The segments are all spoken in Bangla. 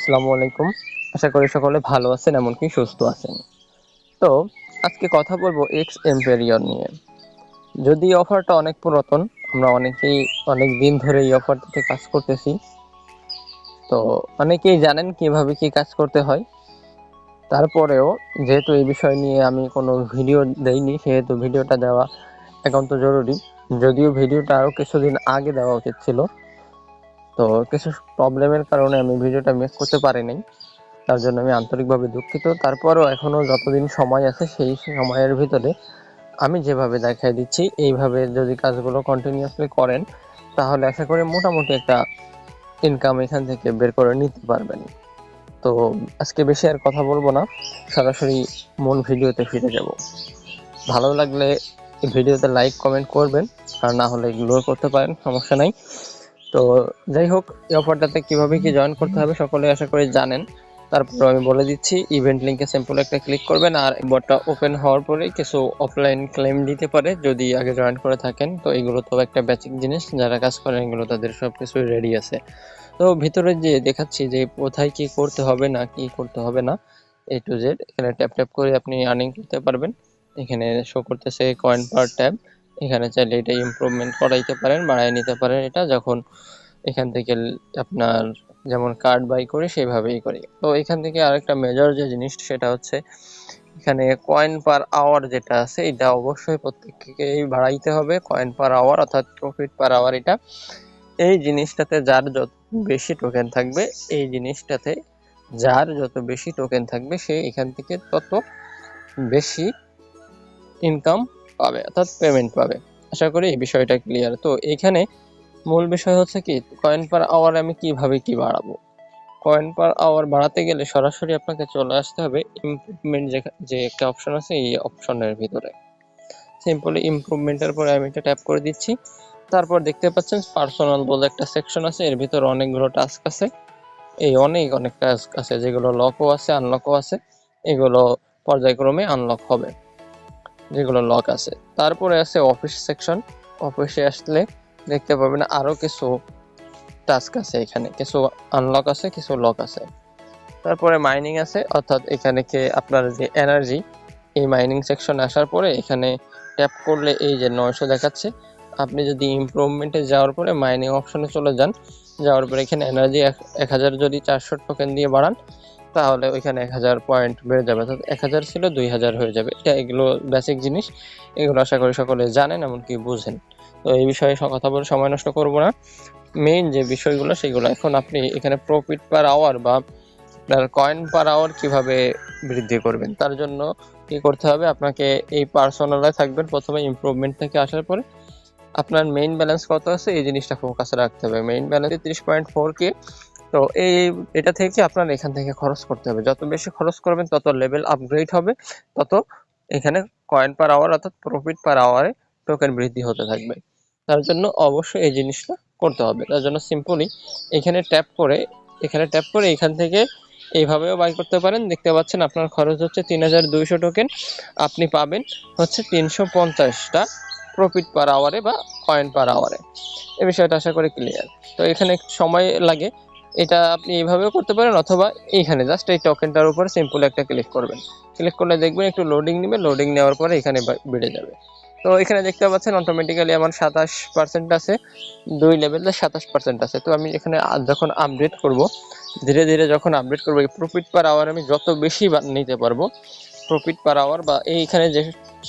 আসসালামু আলাইকুম। আশা করি সকলে ভালো আছেন এমনকি সুস্থ আছেন। তো আজকে কথা বলবো এক্স এম্পেরিয়র নিয়ে। যদি অফারটা অনেক পুরাতন, আমরা অনেকেই অনেক দিন ধরে এই অফারটাতে কাজ করতেছি। তো অনেকেই জানেন কিভাবে কি কাজ করতে হয়। তারপরেও যেহেতু এই বিষয় নিয়ে আমি কোনো ভিডিও দেইনি, সেহেতু ভিডিওটা দেওয়া একান্ত জরুরি। যদিও ভিডিওটা আরও কিছুদিন আগে দেওয়া উচিত ছিল, তো কিছু প্রবলেমের কারণে আমি ভিডিওটা মেক করতে পারিনি। তার জন্য আমি আন্তরিকভাবে দুঃখিত। তারপরও এখনও যতদিন সময় আছে সেই সময়ের ভিতরে আমি যেভাবে দেখাই দিচ্ছি এইভাবে যদি কাজগুলো কন্টিনিউয়াসলি করেন, তাহলে আশা করি মোটামুটি একটা ইনকাম এখান থেকে বের করে নিতে পারবেন। তো আজকে বেশি আর কথা বলবো না, সরাসরি মূল ভিডিওতে ফিরে যাব। ভালো লাগলে ভিডিওতে লাইক কমেন্ট করবেন, আর না হলে ইগনোর করতে পারেন, সমস্যা নাই। তো যাই হোক, এই অফারটাতে কিভাবে কি জয়েন করতে হবে সকলে আশা করি জানেন। তারপর আমি বলে দিচ্ছি, ইভেন্ট লিংকে সিম্পল একটা ক্লিক করবেন, আর বটটা ওপেন হওয়ার পরে কিছু অফলাইন ক্লেম দিতে পারে যদি আগে জয়েন করে থাকেন। তো এগুলো তো একটা বেসিক জিনিস, যারা কাজ করেন এগুলো তাদের সবকিছু রেডি আছে। তো ভিতরে যে দেখাচ্ছি যে কোথায় কি করতে হবে না কি করতে হবে না, এ টু জেড এখানে ট্যাপ ট্যাপ করে আপনি আর্নিং করতে পারবেন। এখানে শো করতেছে কয়েন পার ট্যাব। এখানে চাইলে এটা ইমপ্রুভমেন্ট করাইতে পারেন, বাড়াই নিতে পারেন। এটা যখন এখান থেকে আপনার যেমন কার্ড বাই করি সেভাবেই করি। তো এখান থেকে আরেকটা মেজর যে জিনিস সেটা হচ্ছে এখানে কয়েন পার আওয়ার যেটা আছে, এটা অবশ্যই প্রত্যেককেই বাড়াইতে হবে। কয়েন পার আওয়ার অর্থাৎ প্রফিট পার আওয়ার, এটা এই জিনিসটাতে যার যত বেশি টোকেন থাকবে, এই জিনিসটাতে যার যত বেশি টোকেন থাকবে সে এখান থেকে তত বেশি ইনকাম পাবে, অর্থাৎ পেমেন্ট পাবে। আশা করি এই বিষয়টা ক্লিয়ার। তো এখানে মূল বিষয় হচ্ছে কি, কয়েন পার আওয়ার আমি কিভাবে কি বাড়াবো। কয়েন পার আওয়ার বাড়াতে গেলে সরাসরি আপনাকে চলে আসতে হবে ইমপ্রুভমেন্ট যে একটা অপশন আছে, এই অপশনের ভিতরে সিম্পলি ইমপ্রুভমেন্টের পরে আমি এটা ট্যাপ করে দিচ্ছি। তারপর দেখতে পাচ্ছেন পার্সোনাল বলে একটা সেকশন আছে, এর ভিতরে অনেকগুলো টাস্ক আছে। এই অনেক টাস্ক আছে যেগুলো লকও আছে আনলকও আছে। এগুলো পর্যায়ক্রমে আনলক হবে যেগুলো লক আছে। তারপরে আছে অফিস সেকশন। অফিসে আসলে দেখতে পাবেন আরো কিছু টাস্ক আছে, এখানে কিছু আনলক আছে কিছু লক আছে। তারপরে মাইনিং আছে, অর্থাৎ এখানে আপনার যে এনার্জি, এই মাইনিং সেকশনে আসার পরে এখানে ট্যাপ করলে এই যে 900 দেখাচ্ছে। আপনি যদি ইমপ্রুভমেন্টে যাওয়ার পরে মাইনিং অপশনে চলে যান, যাওয়ার পরে এখানে এনার্জি 1000 যদি 400 টোকেন দিয়ে বাড়ান, তাহলে ওইখানে 1000 পয়েন্ট বেড়ে যাবে, অর্থাৎ 1000 ছিল 2000 হয়ে যাবে। এগুলো বেসিক জিনিস, এগুলো আশা করি সকলে জানেন এমনকি বুঝেন। তো এই বিষয়ে কথা বলে সময় নষ্ট করব না। মেইন যে বিষয়গুলো সেগুলো এখন আপনি এখানে প্রফিট পার আওয়ার বা আপনার কয়েন পার আওয়ার কিভাবে বৃদ্ধি করবেন, তার জন্য কি করতে হবে, আপনাকে এই পার্সোনালে থাকবেন প্রথমে। ইমপ্রুভমেন্ট থেকে আসার পরে আপনার মেইন ব্যালেন্স কত আছে এই জিনিসটা ফোকাসে রাখতে হবে। Main balance 30.4K। তো এটা থেকে আপনার এখান থেকে খরচ করতে হবে। যত বেশি খরচ করবেন তত লেভেল আপগ্রেড হবে, তত এখানে কয়েন পার আওয়ার অর্থাৎ প্রফিট পার আওয়ারে টোকেন বৃদ্ধি হতে থাকবে। তার জন্য অবশ্যই এই জিনিসটা করতে হবে। তার জন্য সিম্পলি এখানে ট্যাপ করে এখান থেকে এইভাবেও বাই করতে পারেন। দেখতে পাচ্ছেন আপনার খরচ হচ্ছে 3200 টোকেন, আপনি পাবেন হচ্ছে 350টা প্রফিট পার আওয়ারে বা কয়েন পার আওয়ারে। এই বিষয়টা আশা করি ক্লিয়ার। তো এখানে একটু সময় লাগে, এটা আপনি এইভাবেও করতে পারেন, অথবা এইখানে জাস্ট এই টোকেনটার উপর সিম্পল একটা ক্লিক করবেন। ক্লিক করলে দেখবেন একটু লোডিং নেবে, লোডিং নেওয়ার পরে এখানে বেড়ে যাবে। তো এখানে দেখতে পাচ্ছেন অটোমেটিক্যালি আমার 27% আছে, 2 লেভেলে 27% আছে। তো আমি এখানে যখন আপডেট করব, ধীরে ধীরে যখন আপডেট করবো, এই প্রফিট পার আওয়ার আমি যত বেশি নিতে পারবো, প্রফিট পার আওয়ার বা এইখানে যে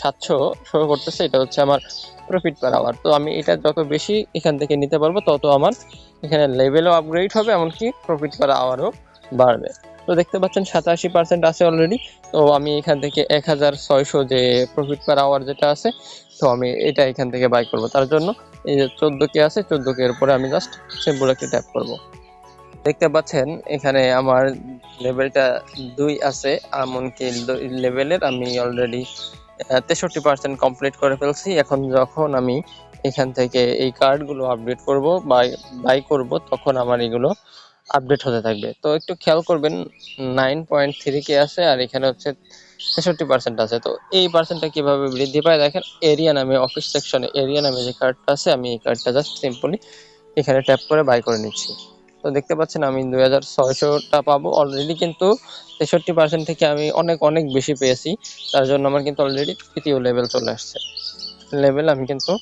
700 শো করতেছে এটা হচ্ছে আমার প্রফিট পার আওয়ার। তো আমি এটা যত বেশি এখান থেকে নিতে পারবো তত আমার এখানে লেভেলও আপগ্রেড হবে, এমনকি প্রফিট পার আওয়ারও বাড়বে। তো দেখতে পাচ্ছেন 87% আছে অলরেডি। তো আমি এখান থেকে 1600 যে প্রফিট পার আওয়ার যেটা আছে, তো আমি এটা এখান থেকে বাই করব। তার জন্য এই যে 14K আছে, 14K এর উপরে আমি জাস্ট সিম্পল একটা ট্যাপ করব। দেখতে পাচ্ছেন এখানে আমার লেভেলটা 2 আছে, এমনকি লেভেলের আমি অলরেডি 63% কমপ্লিট করে ফেলছি। এখন যখন আমি এখান থেকে এই কার্ডগুলো আপডেট করব বা বাই করব, তখন আমার এগুলো আপডেট হতে থাকবে। তো একটু খেয়াল করবেন 9.3K আছে, আর এখানে হচ্ছে 63% আছে। তো এই পার্সেন্টটা কিভাবে বৃদ্ধি পায় দেখেন, এরিয়া নামে অফিস সেকশনে এরিয়া নামে যে কার্ডটা আছে, আমি এই কার্ডটা জাস্ট সিম্পলি এখানে ট্যাপ করে বাই করে নিচ্ছি। তো দেখতে পাচ্ছেন আমি 2600টা পাবো অলরেডি, কিন্তু 63% থেকে আমি অনেক অনেক বেশি পেয়েছি। তার জন্য আমার কিন্তু অলরেডি তৃতীয় লেভেল চলে আসছে, লেভেল আমি কিন্তু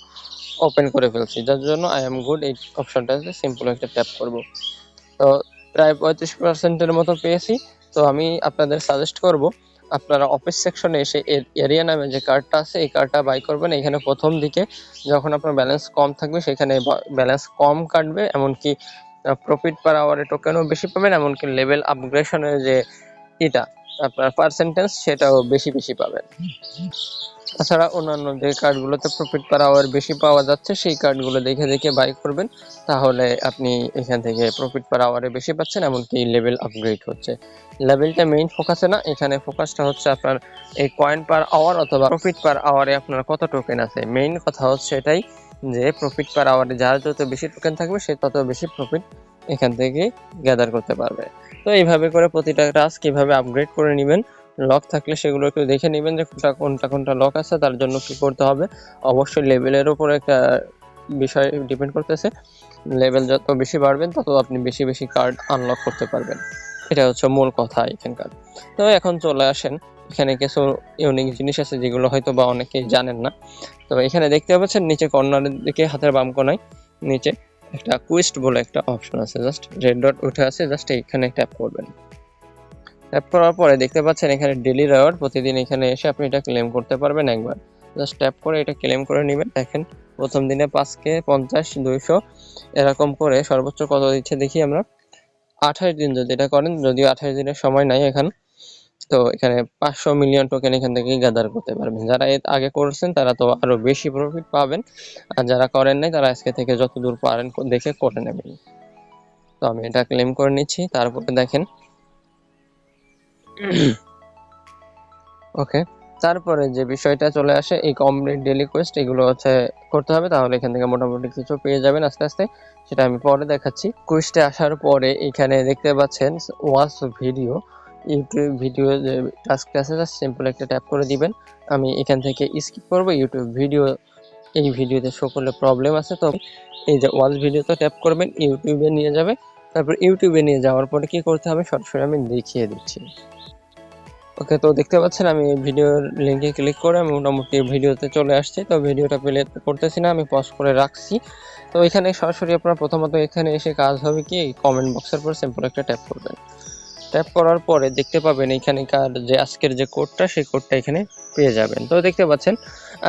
ওপেন করে ফেলছি, যার জন্য আই এম গুড এই অপশনটাতে সিম্পল একটা ট্যাপ করব। তো প্রায় 35%-এর মতো পেয়েছি। তো আমি আপনাদের সাজেস্ট করব আপনারা অফিস সেকশনে এসে এরিয়া নামে যে কার্ডটা আছে এই কার্ডটা বাই করবেন। এখানে প্রথম দিকে যখন আপনার ব্যালেন্স কম থাকবে সেখানে ব্যালেন্স কম কাটবে, এমনকি প্রফিট পার আওয়ারে টোকেনও বেশি পাবেন, এমনকি লেভেল আপগ্রেডেশনের যে এটা আপনার পার্সেন্টেজ সেটাও বেশি বেশি পাবেন। তাছাড়া অন্যান্য যে কার্ডগুলোতে প্রফিট পার আওয়ার বেশি পাওয়া যাচ্ছে সেই কার্ডগুলো দেখে দেখে বাই করবেন, তাহলে আপনি এখান থেকে প্রফিট পার আওয়ারে বেশি পাচ্ছেন, এমনকি লেভেল আপগ্রেড হচ্ছে। লেভেলটা মেইন ফোকাসে না, এখানে ফোকাসটা হচ্ছে আপনার এই কয়েন পার আওয়ার অথবা প্রফিট পার আওয়ারে আপনার কত টোকেন আছে। মেইন কথা হচ্ছে এটাই যে প্রফিট পার আওয়ারে যার যত বেশি টোকেন থাকবে সে তত বেশি প্রফিট এখান থেকে গ্যাদার করতে পারবে। তো এইভাবে করে প্রতিটা টাস্ক কিভাবে আপগ্রেড করে নেবেন, লক থাকলে সেগুলো একটু দেখে নেবেন যে কোনটা লক আছে, তার জন্য কি করতে হবে। অবশ্যই লেভেলের উপর একটা বিষয় ডিপেন্ড করতেছে, লেভেল যত বেশি বাড়বেন তত আপনি বেশি বেশি কার্ড আনলক করতে পারবেন, এটা হচ্ছে মূল কথা এখানকার। তো এখন চলে আসেন, এখানে কিছু ইউনিক জিনিস আছে যেগুলো হয়তো বা অনেকেই জানেন না। তো এখানে দেখতে পাচ্ছেন নিচে কর্নারের দিকে হাতের বাম কোনায় নিচে একটা কুইস্ট বলে একটা অপশন আছে, জাস্ট রেড ডট উঠে আছে, জাস্ট এখানে ট্যাপ করবেন। ট্যাপ করার পরে দেখতে পাচ্ছেন এখানে ডেইলি রিওয়ার্ড, প্রতিদিন এখানে এসে আপনি এটা ক্লেম করতে পারবেন একবার, জাস্ট ট্যাপ করে এটা ক্লেম করে নেবেন। দেখেন প্রথম দিনে 5K 50 200 এরকম করে সর্বোচ্চ কত দিচ্ছে দেখি আমরা। 28 দিন যদি এটা করেন, যদিও 28 দিনের সময় নাই এখন, তো এখানে 500 মিলিয়ন টোকেন এখান থেকে গ্যাদার করতে পারবেন। যারা এর আগে করছেন তারা তো আরো বেশি প্রফিট পাবেন, আর যারা করেন নাই তারা আজকে থেকে যতদূর পারেন দেখে করে নেবেন। তো আমি এটা ক্লেম করে নিচ্ছি। তারপরে দেখেন ওকে, তারপরে যে বিষয়টা চলে আসে এই কমপ্লিট ডেইলি কোয়েস্ট, এগুলো হচ্ছে করতে হবে, তাহলে এখান থেকে মোটামুটি কিছু পেয়ে যাবেন আস্তে আস্তে, সেটা আমি পরে দেখাচ্ছি। কোয়েস্টে আসার পরে এখানে দেখতে পাচ্ছেন ওয়াচ ভিডিও, ইউটিউব ভিডিও যে টাস্কটা আছে জাস্ট সিম্পল একটা ট্যাপ করে দিবেন। আমি এখান থেকে স্কিপ করব ইউটিউব ভিডিও, এই ভিডিওতে সকলে প্রবলেম আছে, তো এই যে ওয়াচ ভিডিওতে ট্যাপ করবেন, ইউটিউবে নিয়ে যাবে। তারপর ইউটিউবে নিয়ে যাওয়ার পরে কি করতে হবে সরাসরি আমি দেখিয়ে দিচ্ছি। ওকে, তো দেখতে পাচ্ছেন আমি ভিডিওর লিঙ্কে ক্লিক করে আমি মোটামুটি ভিডিওতে চলে আসছি। তো ভিডিওটা প্লে করতেছি না, আমি পজ করে রাখছি। তো এখানে সরাসরি আপনার প্রথমত এখানে এসে কাজ হবে কি, কমেন্ট বক্সের পর সিম্পল একটা ট্যাপ করবেন। ট্যাপ করার পরে দেখতে পাবেন এখানকার যে আজকের যে কোডটা সেই কোডটা এখানে পেয়ে যাবেন। তো দেখতে পাচ্ছেন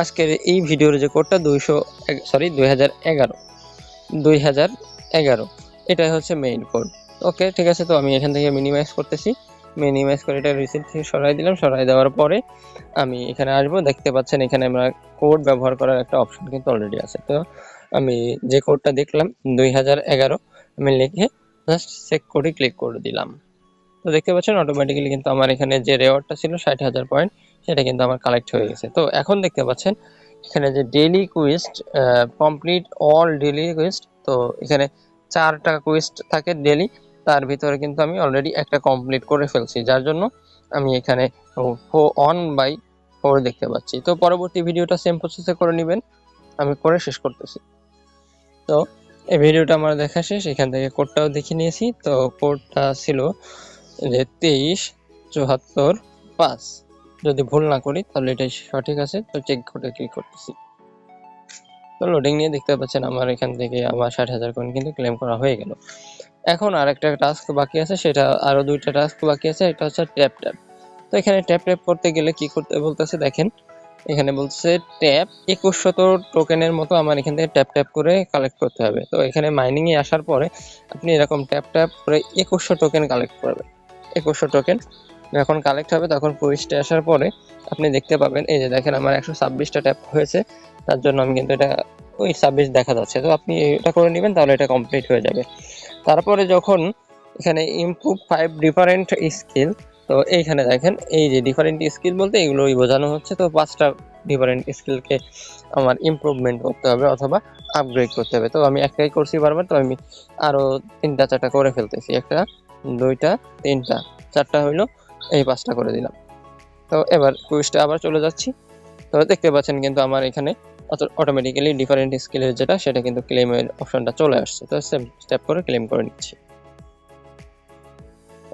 আজকের এই ভিডিওর যে কোডটা 2011 এটাই হচ্ছে মেইন কোড। ওকে ঠিক আছে, তো আমি এখান থেকে মিনিমাইজ করতেছি, মিনিমাইজ করে এটা রিসিপ্ট থেকে সরাই দিলাম। সরাই দেওয়ার পরে আমি এখানে আসবো, দেখতে পাচ্ছেন এখানে আমরা কোড ব্যবহার করার একটা অপশন কিন্তু অলরেডি আছে। তো আমি যে কোডটা দেখলাম 2011 আমি লিখে জাস্ট চেক করে ক্লিক করে দিলাম। তো দেখতে পাচ্ছেন অটোমেটিক্যালি কিন্তু আমার এখানে যে রেওয়ার্ডটা ছিল 60,000 পয়েন্ট সেটা কিন্তু আমার কালেক্ট হয়ে গেছে। তো এখন দেখতে পাচ্ছেন এখানে যে daily quest complete all daily quest, তো এখানে 4টা কুইস্ট থাকে ডেইলি, তার ভিতরে কিন্তু আমি অলরেডি একটা কমপ্লিট করে ফেলছি, যার জন্য আমি এখানে 1/4 দেখতে পাচ্ছি। তো পরবর্তী ভিডিওটা সেম প্রসেসে করে নেবেন, আমি করে শেষ করতেছি। তো এই ভিডিওটা আমার দেখা শেষ, এখান থেকে কোডটাও দেখে নিয়েছি। তো কোডটা ছিল যে 2374/5, যদি ভুল না করি তাহলে এটাই সঠিক আছে। তো চেক করে ক্লিক করতেছি। তো লোডিং নিয়ে দেখতে পাচ্ছেন আমার এখান থেকে আমার 60,000 কয়েন কিন্তু ক্লেম করা হয়ে গেল। এখন আরেকটা টাস্ক বাকি আছে, সেটা আরো 2টা টাস্ক বাকি আছে, এটা হচ্ছে ট্যাপ ট্যাপ। তো এখানে ট্যাপ ট্যাপ করতে গেলে কি করতে বলতেছে দেখেন, এখানে বলছে ট্যাপ 2100 টোকেনের মতো আমার এখান থেকে ট্যাপ ট্যাপ করে কালেক্ট করতে হবে। তো এখানে মাইনিং এ আসার পরে আপনি এরকম ট্যাপ ট্যাপ করে 2100 টোকেন কালেক্ট করবেন। 2100 টোকেন যখন কালেক্ট হবে তখন কোয়েস্টে আসার পরে আপনি দেখতে পাবেন এই যে দেখেন আমার 126টা ট্যাপ হয়েছে, তার জন্য আমি কিন্তু এটা ওই 26 দেখা যাচ্ছে। তো আপনি এটা করে নেবেন তাহলে এটা কমপ্লিট হয়ে যাবে। তারপরে যখন এখানে ইমপ্রুভ 5 ডিফারেন্ট স্কিল, তো এইখানে দেখেন এই যে ডিফারেন্ট স্কিল বলতে এগুলোই বোঝানো হচ্ছে। তো 5টা ডিফারেন্ট স্কিলকে আমার ইমপ্রুভমেন্ট করতে হবে অথবা আপগ্রেড করতে হবে। তো আমি একটাই করছি বারবার, তো আমি আরো 3টা 4টা করে ফেলতেছি, 1টা 2টা 3টা 4টা হইলো, এই 5টা করে দিলাম। তো এবার কুইজটা আবার চলে যাচ্ছি। তো দেখতে পাচ্ছেন কিন্তু আমার এখানে অটোমেটিক্যালি ডিফারেন্ট স্কিলের যেটা সেটা কিন্তু ক্লেমের অপশনটা চলে আসছে। তো সেম স্টেপ করে ক্লেম করে নিচ্ছি।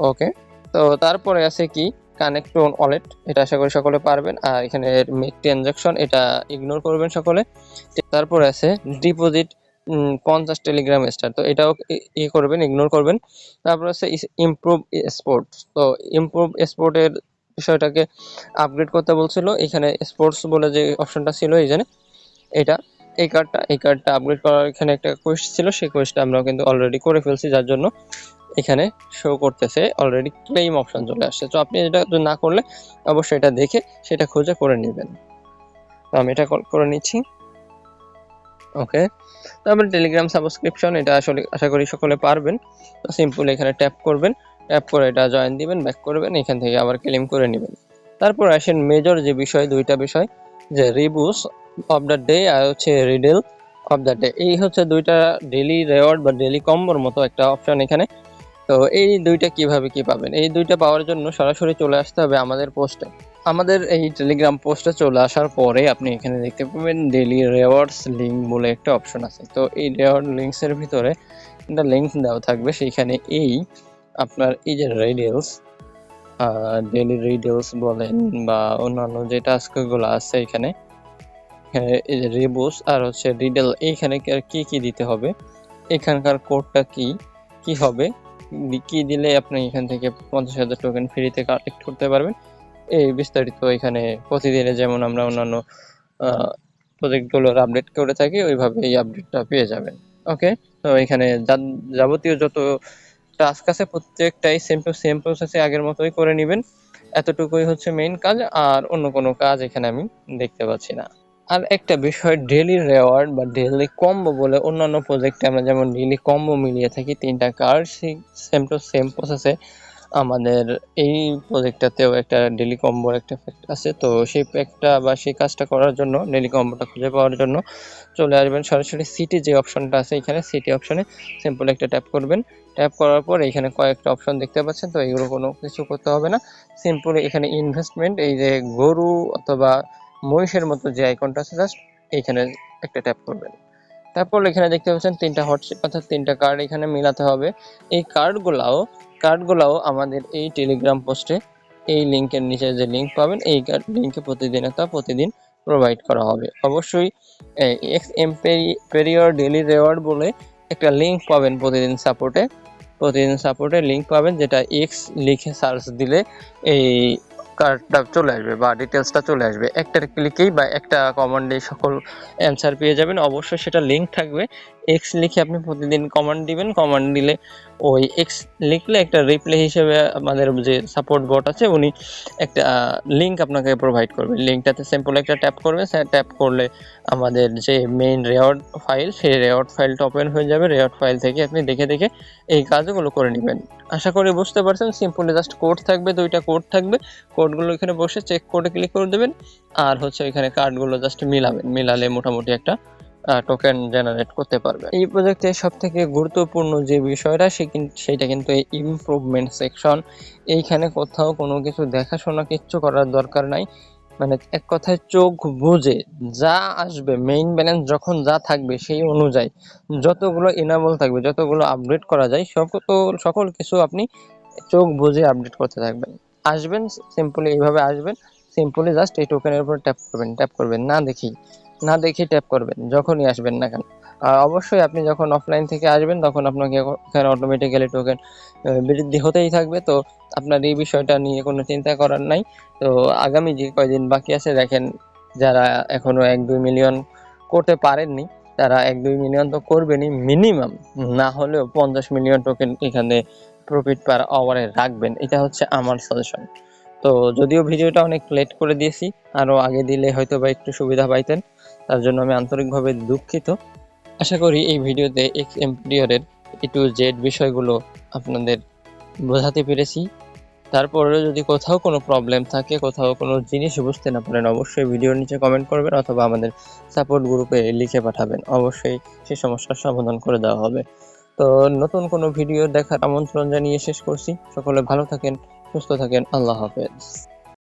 ওকে, তো তারপরে আছে কি কানেক্ট টু ওয়ালেট, এটা আশা করি সকলে পারবেন। আর এখানে মেক ট্রানজাকশন এটা ইগনোর করবেন সকলে। তারপরে আছে ডিপোজিট 50 টেলিগ্রাম স্টার, তো এটাও করবেন, ইগনোর করবেন। তারপর আছে ইমপ্রুভ স্পোর্টস, তো ইমপ্রুভ স্পোর্টের বিষয়টাকে আপগ্রেড করতে বলছিল। এখানে স্পোর্টস বলে যে অপশনটা ছিল এইখানে, এটা এই কার্ডটা আপগ্রেড করার এখানে একটা কোয়েস্ট ছিল, সেই কোয়েস্টটা আমরা কিন্তু অলরেডি করে ফেলছি, যার জন্য এখানে শো করতেছে অলরেডি ক্লেম অপশন চলে আসছে। তো আপনি এটা না করলে অবশ্যই এটা দেখে সেটা খুঁজে করে নেবেন। তো আমি এটা করে নিচ্ছি। ওকে, তারপরে টেলিগ্রাম সাবস্ক্রিপশন, এটা আসলে আশা করি সকলে পারবেন। তো সিম্পল এখানে ট্যাপ করবেন, ট্যাপ করে এটা জয়েন দিবেন, ব্যাক করবেন, এখান থেকে আবার ক্লেম করে নেবেন। তারপর আসেন মেজর যে বিষয়, দুইটা বিষয়, যে রিবুস অফ দ্য ডে আর হচ্ছে রিডেল অফ দ্য ডে। এই হচ্ছে দুইটা ডেলি রেওয়ার্ড বা ডেলি কম্বোর মতো একটা অপশন এখানে। তো এই দুইটা কিভাবে কি পাবেন, এই দুইটা পাওয়ার জন্য সরাসরি চলে আসতে হবে আমাদের পোস্টে। আমাদের এই টেলিগ্রাম পোস্টে চলে আসার পরে আপনি এখানে দেখতে পাবেন ডেইলি রেওয়ার্ডস লিঙ্ক বলে একটা অপশন আছে। তো এই রেওয়ার্ড লিঙ্কসের ভিতরে একটা লিঙ্ক দেওয়া থাকবে, সেইখানে এই আপনার এই যে রিডেলস, ডেইলি রিডেলস বলেন বা অন্যান্য যে টাস্কগুলো আছে এখানে, এই যে রিবুস আর হচ্ছে রিডেল, এইখানে কি কি দিতে হবে, এখানকার কোডটা কি হবে, কি দিলে আপনি এখান থেকে 50,000 টোকেন ফ্রিতে কালেক্ট করতে পারবেন, এই বিস্তারিত এখানে প্রতিদিনে যেমন আমরা অন্যান্য প্রজেক্টগুলোর আপডেট করে থাকি ওইভাবে এই আপডেটটা পেয়ে যাবেন। ওকে, তো এখানে যাবতীয় যত টাস্ক আছে প্রত্যেকটাই সেম টু সেম প্রসেসে আগের মতোই করে নেবেন। এতটুকুই হচ্ছে মেইন কাজ, আর অন্য কোনো কাজ এখানে আমি দেখতে পাচ্ছি না। আর একটা বিষয়, ডেইলি রেওয়ার্ড বা ডেইলি কম্বো বলে অন্যান্য প্রজেক্টে আমরা যেমন ডেইলি কম্বো মিলিয়ে থাকি 3টা কার্ড, সেম টু সেম প্রসেসে আমাদের এই প্রজেক্টটাতেও একটা ডেইলি কম্বোর একটা প্যাক আছে। তো সেই প্যাকটা বা সেই কাজটা করার জন্য, ডেইলি কম্বোটা খুঁজে পাওয়ার জন্য চলে আসবেন সরাসরি সিটি যে অপশনটা আছে এখানে, সিটি অপশনে সিম্পল একটা ট্যাপ করবেন। ট্যাপ করার পর এখানে কয়েকটা অপশন দেখতে পাচ্ছেন, তো এগুলো কোনো কিছু করতে হবে না। সিম্পল এখানে ইনভেস্টমেন্ট, এই যে গরু অথবা মহিষের মতো যে আইকনটা আছে জাস্ট এইখানে একটা ট্যাপ করবেন। তারপর এখানে দেখতে পাচ্ছেন 3টা হটশিপ অর্থাৎ 3টা কার্ড এখানে মিলাতে হবে। এই কার্ডগুলাও আমাদের এই টেলিগ্রাম পোস্টে এই লিঙ্কের নিচে যে লিঙ্ক পাবেন এই লিঙ্কে প্রতিদিন প্রোভাইড করা হবে। অবশ্যই এক্স এম্পেরিয়র ডেইলি রেওয়ার্ড বলে একটা লিঙ্ক পাবেন প্রতিদিন সাপোর্টে লিঙ্ক পাবেন, যেটা এক্স লিখে সার্চ দিলে এই কার্ডটা চলে আসবে বা ডিটেলসটা চলে আসবে। একটা ক্লিকেই বা একটা কমান্ডে সকল অ্যান্সার পেয়ে যাবেন। অবশ্যই সেটা লিঙ্ক থাকবে, এক্স লিখে আপনি প্রতিদিন কমান্ড দিবেন, কমান্ড দিলে ওই এক্স লিখলে একটা রিপ্লাই হিসেবে আমাদের যে সাপোর্ট বট আছে উনি একটা লিঙ্ক আপনাকে প্রোভাইড করবে। লিঙ্কটাতে সিম্পল একটা ট্যাপ করবে, ট্যাপ করলে আমাদের যে মেইন রেওয়ার্ড ফাইল, সেই রেওয়ার্ড ফাইলটা ওপেন হয়ে যাবে। রেওয়ার্ড ফাইল থেকে আপনি দেখে এই কাজগুলো করে নেবেন। আশা করি বুঝতে পারছেন। সিম্পলি জাস্ট কোড থাকবে, 2টা কোড থাকবে, কোডগুলো এখানে বসে চেক কোডে ক্লিক করে দেবেন, আর হচ্ছে এখানে কার্ডগুলো জাস্ট মিলালে মোটামুটি একটা টোকেন জেনারেট করতে পারবে। এই প্রজেক্টে সবথেকে গুরুত্বপূর্ণ যে বিষয়টা সেটা কিন্তু এই ইমপ্রুভমেন্ট সেকশন। এইখানে কোথাও কোনো কিছু দেখাশোনা কিচ্ছু করার দরকার নাই, মানে এক কথায় চোখ বুঝে যা আসবে, মেইন ব্যালেন্স যখন যা থাকবে সেই অনুযায়ী যতগুলো এনাবল থাকবে, যতগুলো আপডেট করা যায় সকল কিছু আপনি চোখ বুঝে আপডেট করতে থাকবেন। আসবেন সিম্পলি এইভাবে আসবেন, সিম্পলি জাস্ট এই টোকেনের উপর ট্যাপ করবেন না দেখে ট্যাপ করবেন যখনই আসবেন না কেন। আর অবশ্যই আপনি যখন অফলাইন থেকে আসবেন তখন আপনাকে এখানে অটোমেটিক্যালি টোকেন বৃদ্ধি হতেই থাকবে। তো আপনার এই বিষয়টা নিয়ে কোনো চিন্তা করার নাই। তো আগামী যে কয়দিন বাকি আছে দেখেন, যারা এখনো 1-2 মিলিয়ন করতে পারেননি তারা 1-2 মিলিয়ন তো করবেনই, মিনিমাম না হলেও 50 মিলিয়ন টোকেন এখানে প্রফিট পার আওয়ারে রাখবেন, এটা হচ্ছে আমার সাজেশন। তো যদিও ভিডিওটা অনেক লেট করে দিয়েছি, আরও আগে দিলে হয়তো বা একটু সুবিধা পাইতেন, তার জন্য আমি আন্তরিকভাবে দুঃখিত। আশা করি এই ভিডিওতে এক্স এম্পেরিয়রের A to Z বিষয়গুলো আপনাদের বোঝাতে পেরেছি। তারপরেও যদি কোথাও কোনো প্রবলেম থাকে, কোথাও কোনো জিনিস বুঝতে না পারেন, অবশ্যই ভিডিওর নিচে কমেন্ট করবেন অথবা আমাদের সাপোর্ট গ্রুপে লিখে পাঠাবেন, অবশ্যই সেই সমস্যার সমাধান করে দেওয়া হবে। তো নতুন কোনো ভিডিও দেখার আমন্ত্রণ জানিয়ে শেষ করছি। সকলে ভালো থাকেন, সুস্থ থাকেন, আল্লাহ হাফেজ।